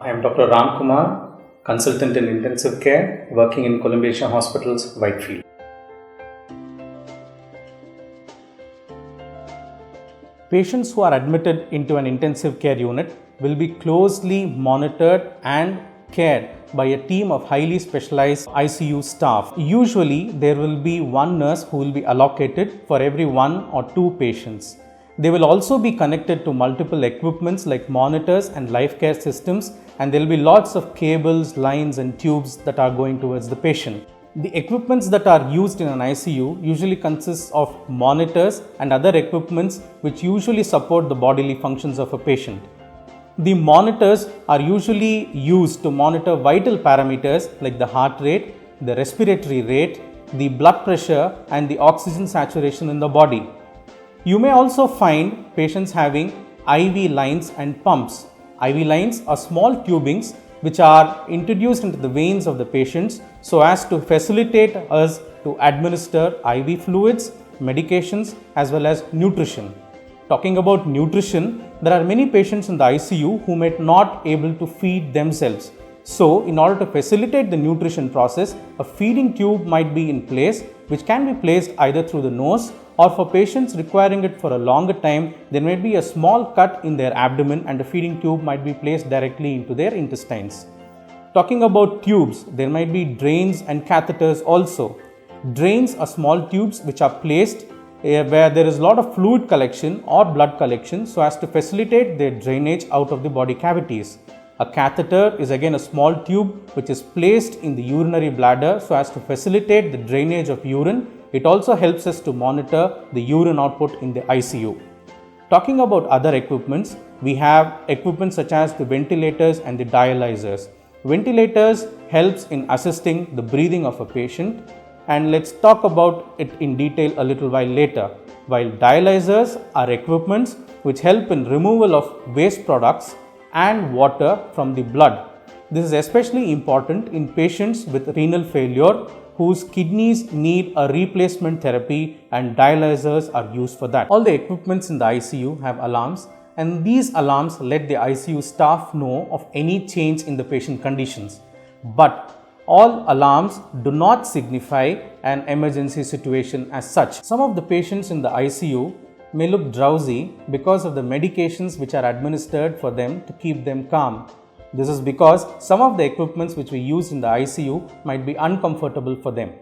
I am Dr. Ramkumar, consultant in intensive care, working in Columbia Hospital's Whitefield. Patients who are admitted into an intensive care unit will be closely monitored and cared by a team of highly specialized ICU staff. Usually, there will be one nurse who will be allocated for every 1 or 2 patients. They will also be connected to multiple equipments like monitors and life care systems, and there will be lots of cables, lines and tubes that are going towards the patient. The equipments that are used in an ICU usually consists of monitors and other equipments which usually support the bodily functions of a patient. The monitors are usually used to monitor vital parameters like the heart rate, the respiratory rate, the blood pressure and the oxygen saturation in the body. You may also find patients having IV lines and pumps. IV lines are small tubings which are introduced into the veins of the patients so as to facilitate us to administer IV fluids, medications as well as nutrition. Talking about nutrition, there are many patients in the ICU who may not able to feed themselves. So, in order to facilitate the nutrition process, a feeding tube might be in place which can be placed either through the nose or for patients requiring it for a longer time, there may be a small cut in their abdomen and a feeding tube might be placed directly into their intestines. Talking about tubes, there might be drains and catheters also. Drains are small tubes which are placed where there is a lot of fluid collection or blood collection so as to facilitate their drainage out of the body cavities. A catheter is again a small tube which is placed in the urinary bladder so as to facilitate the drainage of urine. It also helps us to monitor the urine output in the ICU. Talking about other equipments, we have equipment such as the ventilators and the dialyzers. Ventilators helps in assisting the breathing of a patient, and let's talk about it in detail a little while later. While dialyzers are equipments which help in removal of waste products and water from the blood. This is especially important in patients with renal failure whose kidneys need a replacement therapy, and dialyzers are used for that. All the equipments in the ICU have alarms, and these alarms let the ICU staff know of any change in the patient conditions. But all alarms do not signify an emergency situation as such. Some of the patients in the ICU may look drowsy because of the medications which are administered for them to keep them calm. This is because some of the equipments which we use in the ICU might be uncomfortable for them.